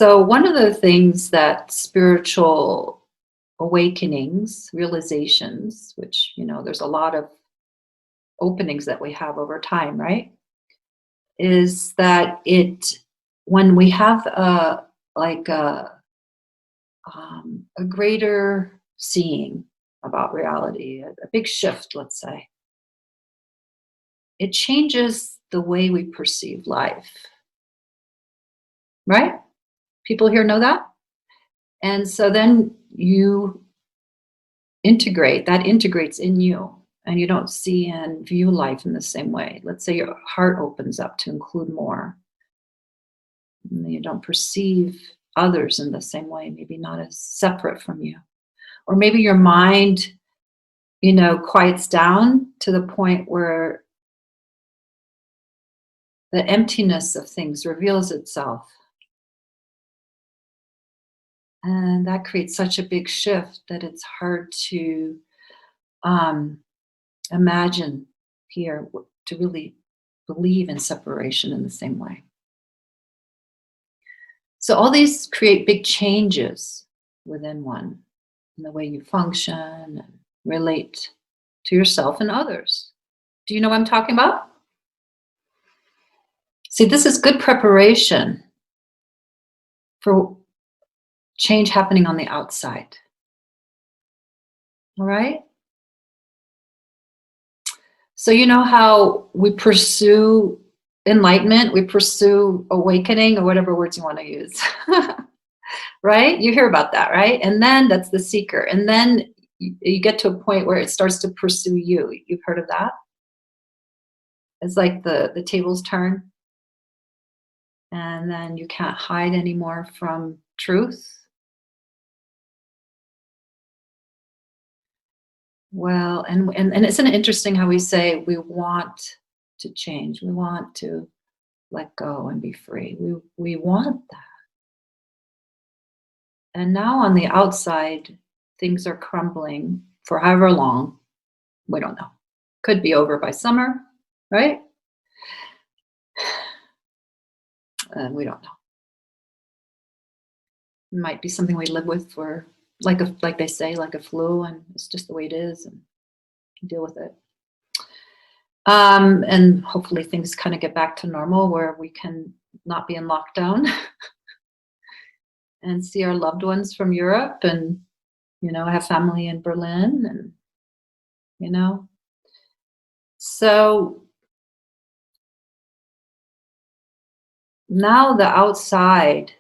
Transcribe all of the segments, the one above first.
So, one of the things that spiritual awakenings, realizations, which, there's a lot of openings that we have over time, right? Is that when we have like a greater seeing about reality, a big shift, let's say, it changes the way we perceive life, right? People here know that? And so then that integrates in you, and you don't see and view life in the same way. Let's say your heart opens up to include more, and you don't perceive others in the same way, maybe not as separate from you. Or maybe your mind, quiets down to the point where the emptiness of things reveals itself. And that creates such a big shift that it's hard to um, imagine here to really believe in separation in the same way. So all these create big changes within one in the way you function and relate to yourself and others. Do you know what I'm talking about? See, this is good preparation for change happening on the outside. All right? So, you know how we pursue enlightenment, we pursue awakening, or whatever words you want to use. Right? You hear about that, right? And then that's the seeker. And then you get to a point where it starts to pursue you. You've heard of that? It's like the tables turn, and then you can't hide anymore from truth. Well, and isn't it interesting how we say we want to change, we want to let go and be free. We want that. And now on the outside, things are crumbling for however long. We don't know. Could be over by summer, right? We don't know. It might be something we live with for like they say, like a flu, and it's just the way it is, and deal with it. And hopefully things kind of get back to normal where we can not be in lockdown and see our loved ones from Europe, and I have family in Berlin, and you know. So now the outside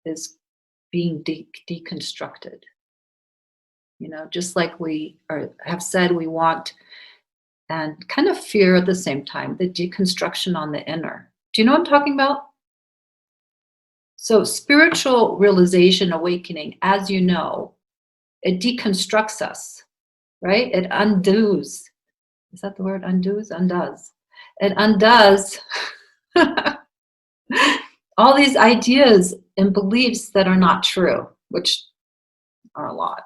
is being deconstructed. Just like have said we want, and kind of fear at the same time, the deconstruction on the inner. Do you know what I'm talking about? So spiritual realization, awakening, as you know, it deconstructs us, right? It undoes. Is that the word? Undoes? Undoes. It undoes all these ideas and beliefs that are not true, which are a lot.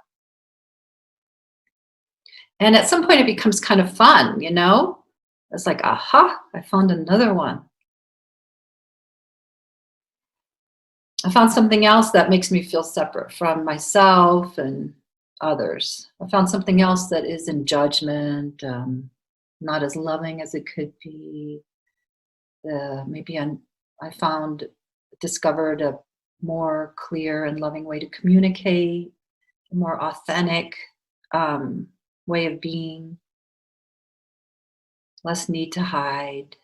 And at some point it becomes kind of fun, It's like, aha, I found another one. I found something else that makes me feel separate from myself and others. I found something else that is in judgment, not as loving as it could be. Maybe discovered a more clear and loving way to communicate, a more authentic way of being, less need to hide.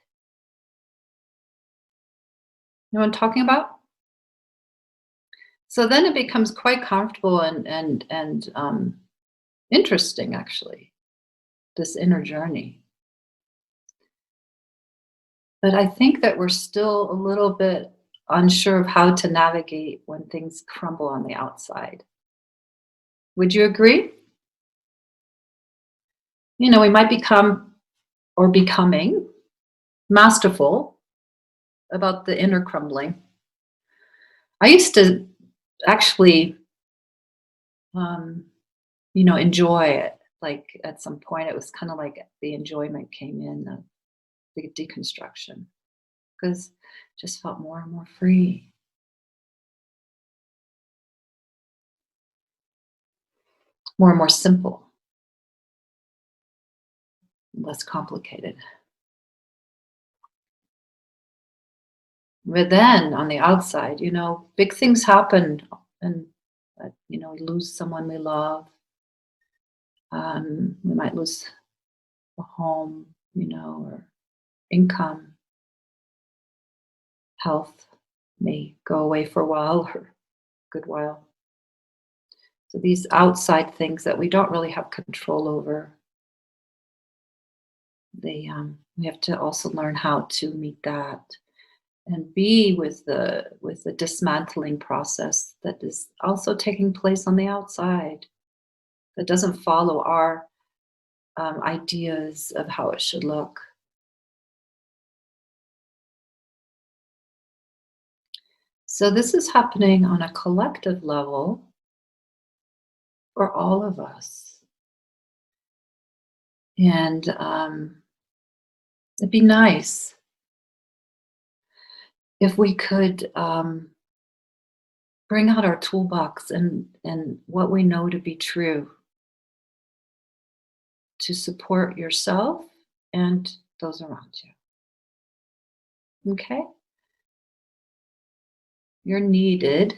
You know what I'm talking about? So then it becomes quite comfortable and interesting, actually, this inner journey. But I think that we're still a little bit unsure of how to navigate when things crumble on the outside. Would you agree? We might become or becoming masterful about the inner crumbling. I used to actually, enjoy it. Like at some point, it was kind of like the enjoyment came in, the deconstruction, because it just felt more and more free. more and more simple, less complicated. But then on the outside, big things happen, and we lose someone we love. We might lose a home, or income, health may go away for a while or a good while. So these outside things that we don't really have control over, we have to also learn how to meet that and be with the dismantling process that is also taking place on the outside, that doesn't follow our ideas of how it should look. So this is happening on a collective level for all of us. And it'd be nice if we could bring out our toolbox and what we know to be true to support yourself and those around you. Okay? You're needed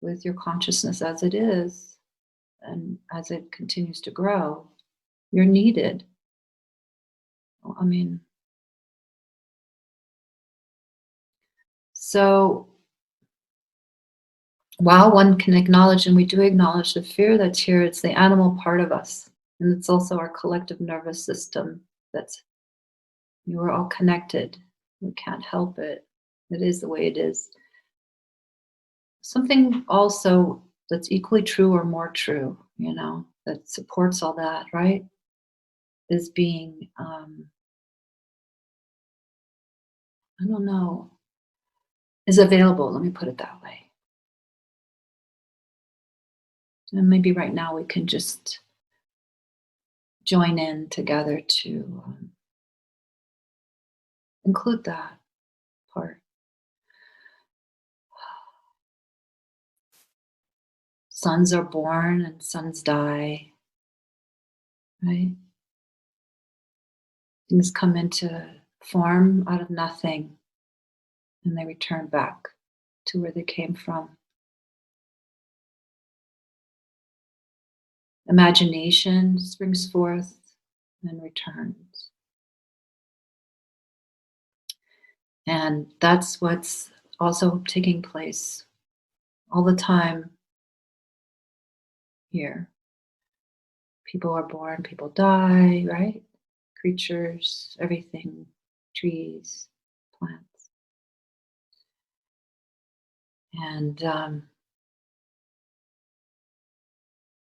with your consciousness as it is and as it continues to grow. You're needed. I mean, so while one can acknowledge, and we do acknowledge the fear that's here, it's the animal part of us. And it's also our collective nervous system that's, you are all connected. We can't help it. It is the way it is. Something also that's equally true or more true, that supports all that, right? Is being, I don't know, is available. Let me put it that way. And maybe right now we can just join in together to include that part. Sons are born and sons die, right? Things come into form out of nothing and they return back to where they came from. Imagination springs forth and returns. And that's what's also taking place all the time here. People are born, people die, right? Creatures, everything, trees, plants. And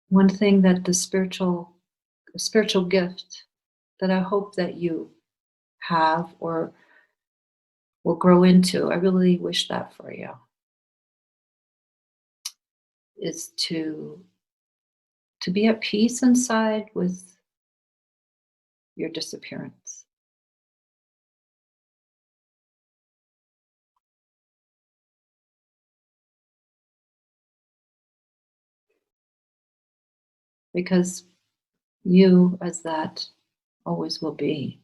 one thing that the spiritual gift that I hope that you have or will grow into, I really wish that for you, is to be at peace inside with your disappearance. Because you, as that, always will be.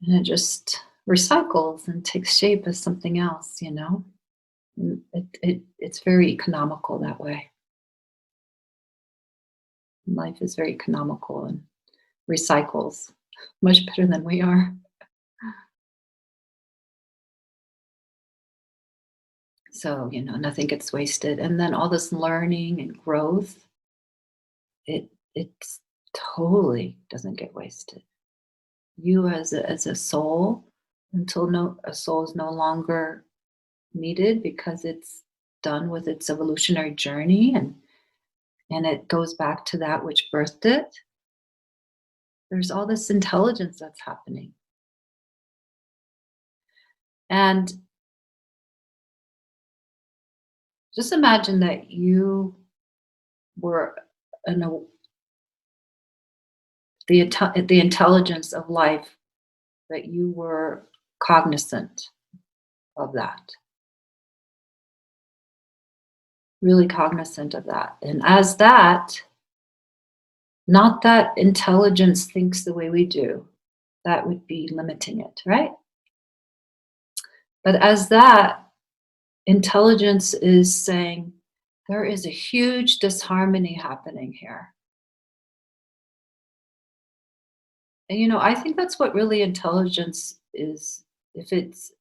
And it just recycles and takes shape as something else. And it's very economical that way. Life is very economical and recycles much better than we are. So, nothing gets wasted. And then all this learning and growth, it's totally doesn't get wasted. You as a soul, until a soul is no longer needed because it's done with its evolutionary journey and it goes back to that which birthed it. There's all this intelligence that's happening. And just imagine that you were an, the intelligence of life, that you were cognizant of that. really cognizant of that. And as that, not that intelligence thinks the way we do, that would be limiting it, right? But as that, intelligence is saying, there is a huge disharmony happening here. And I think that's what really intelligence is. If it's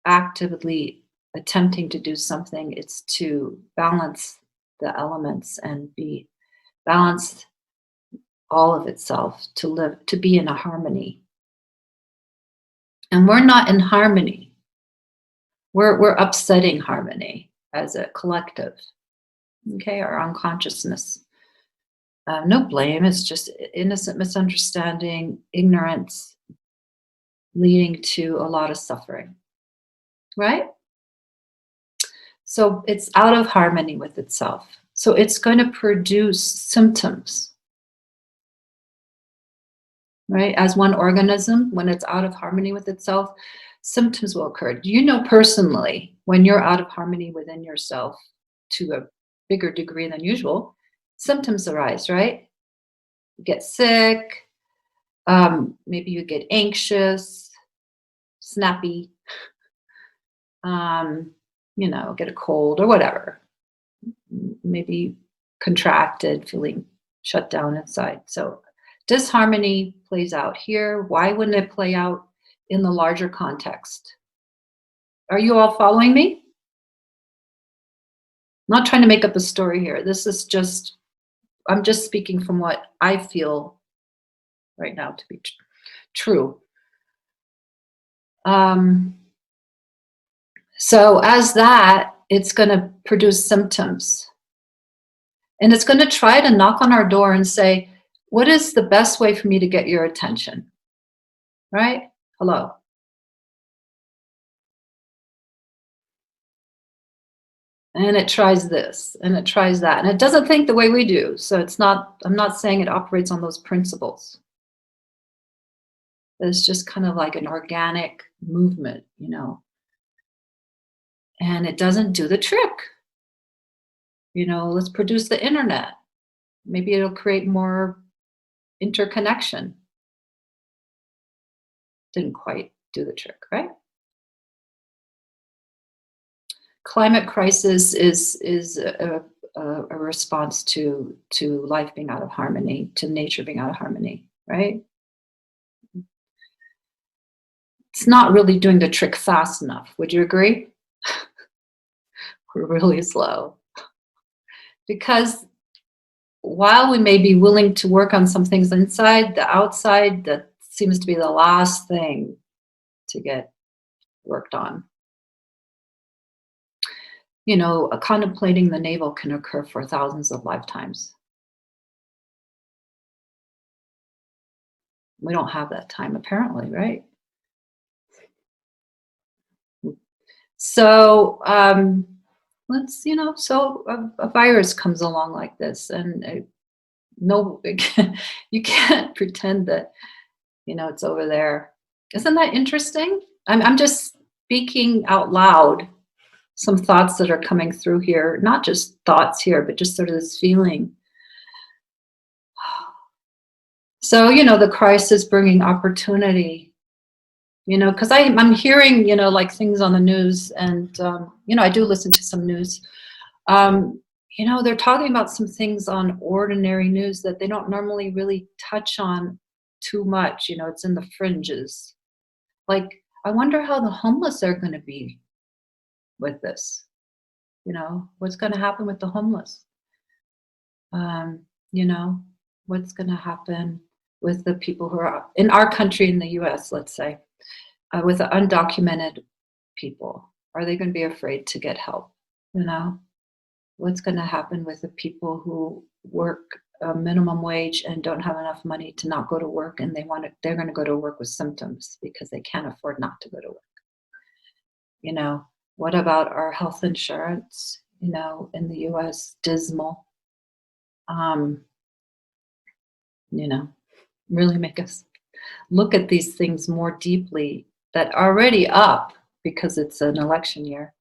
actively attempting to do something, it's to balance the elements and be balance all of itself, to live, to be in a harmony. And we're not in harmony. We're upsetting harmony as a collective. Okay, our unconsciousness. No blame. It's just innocent misunderstanding, ignorance, leading to a lot of suffering. Right? So it's out of harmony with itself. So it's going to produce symptoms, right? As one organism, when it's out of harmony with itself, symptoms will occur. Do you know personally when you're out of harmony within yourself to a bigger degree than usual, symptoms arise, right? You get sick, maybe you get anxious, snappy, get a cold or whatever. Maybe contracted, feeling shut down inside. So disharmony plays out here. Why wouldn't it play out in the larger context? Are you all following me? I'm not trying to make up a story here. This is just, I'm just speaking from what I feel right now to be true. So as that, it's going to produce symptoms. And it's going to try to knock on our door and say, what is the best way for me to get your attention? Right? Hello. And it tries this and it tries that. And it doesn't think the way we do. So it's not, I'm not saying it operates on those principles. It's just kind of like an organic movement, and it doesn't do the trick. Let's produce the internet. Maybe it'll create more interconnection. Didn't quite do the trick, right? Climate crisis is a response to life being out of harmony, to nature being out of harmony, right? It's not really doing the trick fast enough. Would you agree? We're really slow. Because while we may be willing to work on some things inside, the outside, that seems to be the last thing to get worked on. Contemplating the navel can occur for thousands of lifetimes. We don't have that time, apparently, right? So a virus comes along like this, and no, you can't pretend that it's over there. Isn't that interesting? I'm just speaking out loud some thoughts that are coming through here, not just thoughts here, but just sort of this feeling. So, the crisis bringing opportunity, because I'm hearing, like things on the news, and, I do listen to some news. They're talking about some things on ordinary news that they don't normally really touch on too much. It's in the fringes. Like, I wonder how the homeless are going to be with this. What's going to happen with the homeless? What's going to happen with the people who are in our country, in the US, let's say, with the undocumented people? Are they going to be afraid to get help? What's going to happen with the people who work a minimum wage and don't have enough money to not go to work, and they're going to go to work with symptoms because they can't afford not to go to work? What about our health insurance? In the US, dismal. Really make us look at these things more deeply, that are already up because it's an election year.